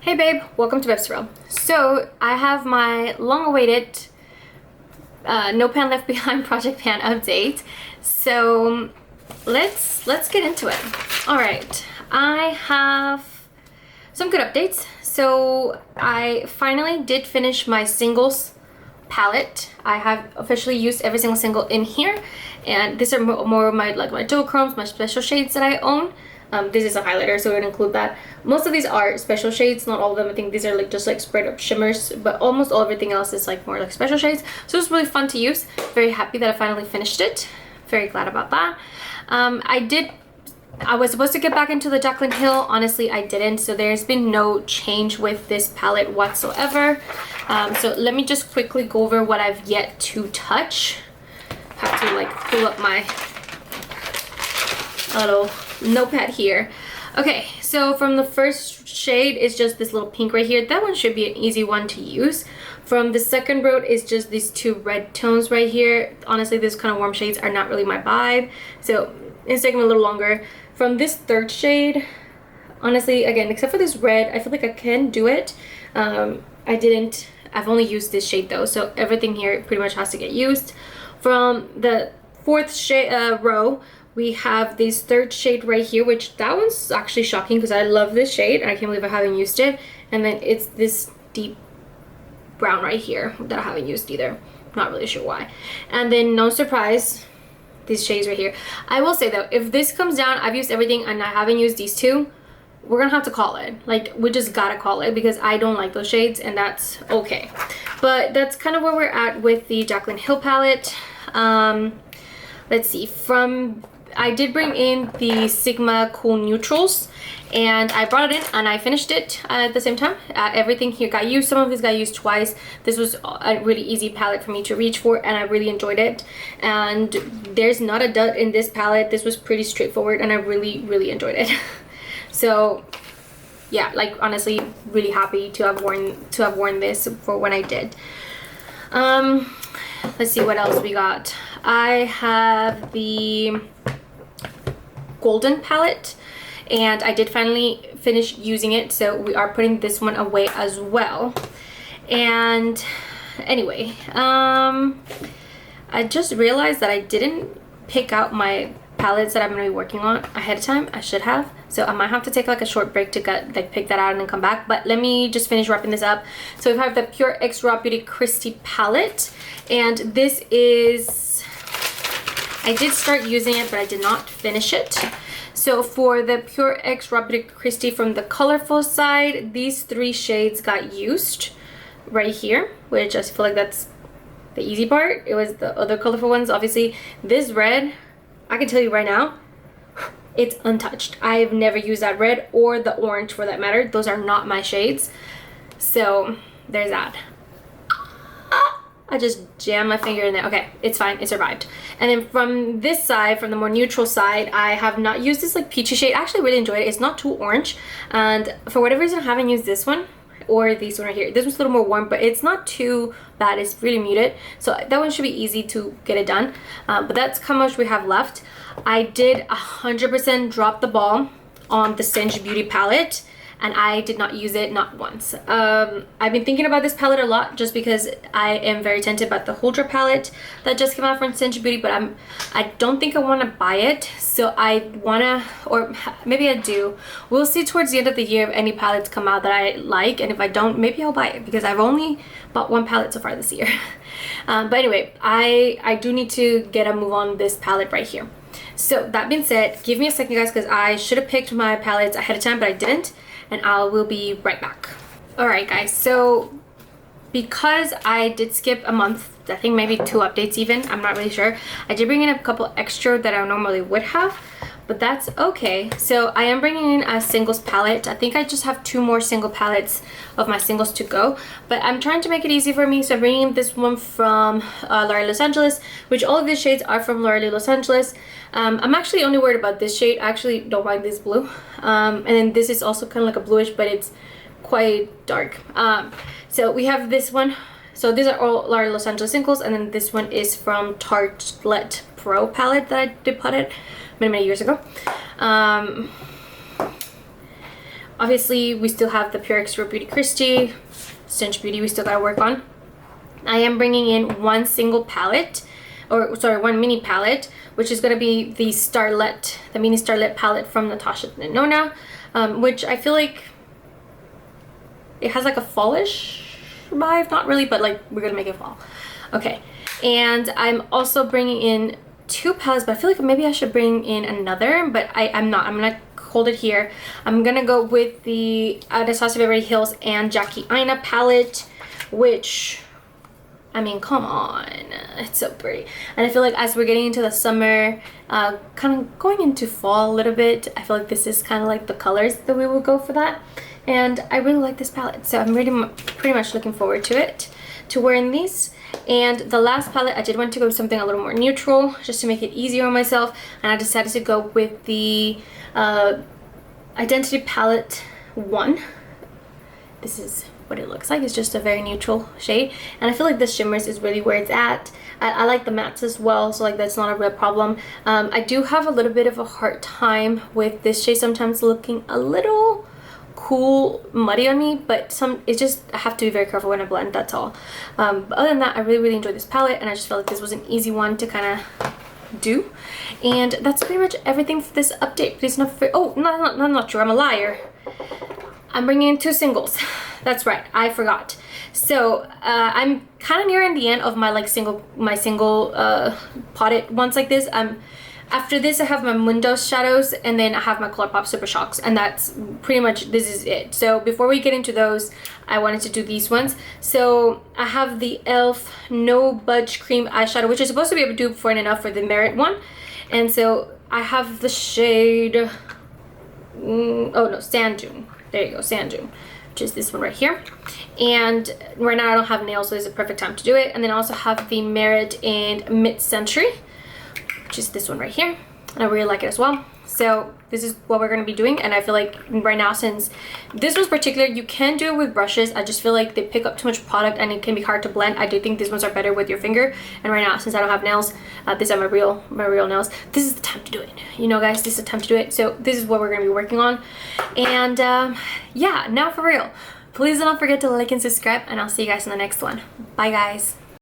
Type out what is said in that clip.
Hey babe, welcome to Beb's World. So I have my long-awaited No Pan Left Behind Project Pan update. So let's get into it. All right, I have some good updates. So I finally did finish my singles palette. I have officially used every single single in here, and these are more of my my duochromes, my special shades that I own. This is a highlighter, so we're gonna include that. Most of these are special shades, not all of them. I think these are just spread up shimmers, but almost everything else is more like special shades. So it's really fun to use. Very happy that I finally finished it. Very glad about that. I was supposed to get back into the Jaclyn Hill. Honestly, I didn't. So there's been no change with this palette whatsoever. So let me just quickly go over what I've yet to touch. Have to pull up my little notepad here. Okay, so from the first shade is just this little pink right here. That one should be an easy one to use. From the second road is just these two red tones right here. Honestly, these kind of warm shades are not really my vibe, so it's taking a little longer. From this third shade, honestly, again, except for this red, I feel like I can do it. I've only used this shade though, so everything here pretty much has to get used. From the fourth shade row, we have this third shade right here, which that one's actually shocking because I love this shade and I can't believe I haven't used it. And then it's this deep brown right here that I haven't used either. Not really sure why. And then no surprise, these shades right here. I will say though, if this comes down, I've used everything and I haven't used these two, we're gonna have to call it. We just gotta call it because I don't like those shades, and that's okay. But that's kind of where we're at with the Jaclyn Hill palette. Let's see, I did bring in the Sigma Cool Neutrals, and I brought it in and I finished it at the same time. Everything here got used. Some of this got used twice. This was a really easy palette for me to reach for, and I really enjoyed it. And there's not a dud in this palette. This was pretty straightforward, and I really enjoyed it. So yeah, honestly, really happy to have worn this for when I did. Let's see what else we got. I have the golden palette, and I did finally finish using it, so we are putting this one away as well. And anyway, I just realized that I didn't pick out my palettes that I'm going to be working on ahead of time. I should have, so I might have to take a short break to pick that out and then come back. But let me just finish wrapping this up. So we have the Pure X Raw Beauty Christy palette, and this is, I did start using it, but I did not finish it. So for the Pure X Raw Beauty Christy from the colorful side, these three shades got used right here, which I feel like that's the easy part. It was the other colorful ones. Obviously, this red, I can tell you right now, it's untouched. I've never used that red or the orange for that matter. Those are not my shades. So there's that. I just jammed my finger in there. Okay, it's fine, it survived. And then from this side, from the more neutral side, I have not used this peachy shade. I actually really enjoyed it. It's not too orange, and for whatever reason I haven't used this one or this one right here. This one's a little more warm, but it's not too bad. It's really muted, so that one should be easy to get it done. But that's how much we have left. I did 100% drop the ball on the Singe Beauty palette, and I did not use it, not once. I've been thinking about this palette a lot just because I am very tempted about the Huldra palette that just came out from Singe Beauty, but I don't think I want to buy it. So I wanna, or maybe I do. We'll see towards the end of the year if any palettes come out that I like, and if I don't, maybe I'll buy it because I've only bought one palette so far this year. But anyway, I do need to get a move on this palette right here. So that being said, give me a second guys, because I should have picked my palettes ahead of time, but I didn't. And I will be right back. Alright guys, so because I did skip a month, I think maybe 2 updates even, I'm not really sure. I did bring in a couple extra that I normally would have, but that's okay. So I am bringing in a singles palette. I think I just have 2 more single palettes of my singles to go, but I'm trying to make it easy for me. So I'm bringing in this one from L'Oreal Los Angeles, which all of these shades are from L'Oreal Los Angeles. I'm actually only worried about this shade. I actually don't mind this blue. And then this is also kind of like a bluish, but it's quite dark. So we have this one. So these are all L'Oreal Los Angeles singles, and then this one is from Tartelette Pro palette that I did put it many years ago. Obviously, we still have the Pure Extra Beauty Christie, Cinch Beauty we still gotta work on. I am bringing in one single palette, or sorry, one mini palette, which is gonna be the Starlet, the mini Starlet palette from Natasha Denona, which I feel like it has like a fallish vibe, not really, but like we're gonna make it fall. Okay, and I'm also bringing in two palettes, but I feel like maybe I should bring in another, but I'm not. I'm gonna hold it here. I'm gonna go with the Anastasia Beverly Hills and Jackie Aina palette, which, I mean, come on, it's so pretty. And I feel like as we're getting into the summer, kind of going into fall a little bit, I feel like this is kind of like the colors that we will go for that. And I really like this palette, so I'm pretty much looking forward to it, to wearing these. And the last palette, I did want to go with something a little more neutral, just to make it easier on myself, and I decided to go with the Identity Palette 1. This is what it looks like. It's just a very neutral shade, and I feel like the shimmers is really where it's at. I like the mattes as well, so like that's not a real problem. I do have a little bit of a hard time with this shade sometimes looking a little cool muddy on me, but it's just, I have to be very careful when I blend, that's all. But other than that, I really enjoyed this palette, and I just felt like this was an easy one to kind of do. And that's pretty much everything for this update. Please not for, oh, not true, I'm a liar. I'm bringing in two singles. That's right, I forgot. So I'm kind of nearing the end of my like single potted ones like this. After this, I have my Mundos shadows, and then I have my ColourPop Super Shocks, and that's pretty much, this is it. So before we get into those, I wanted to do these ones. So I have the e.l.f. No Budge Cream Eyeshadow, which is supposed to be a dupe for and enough for the Merit one. And so I have the shade, oh no, Sand Dune. There you go, Sand Dune, which is this one right here. And right now I don't have nails, so this is a perfect time to do it. And then I also have the Merit in Mid-Century, which is this one right here, and I really like it as well. So this is what we're going to be doing, and I feel like right now, since this was particular, you can do it with brushes. I just feel like they pick up too much product and it can be hard to blend. I do think these ones are better with your finger, and right now, since I don't have nails, these are my real nails, this is the time to do it. You know guys, this is the time to do it. So this is what we're going to be working on. And yeah, now for real, please don't forget to like and subscribe, and I'll see you guys in the next one. Bye guys.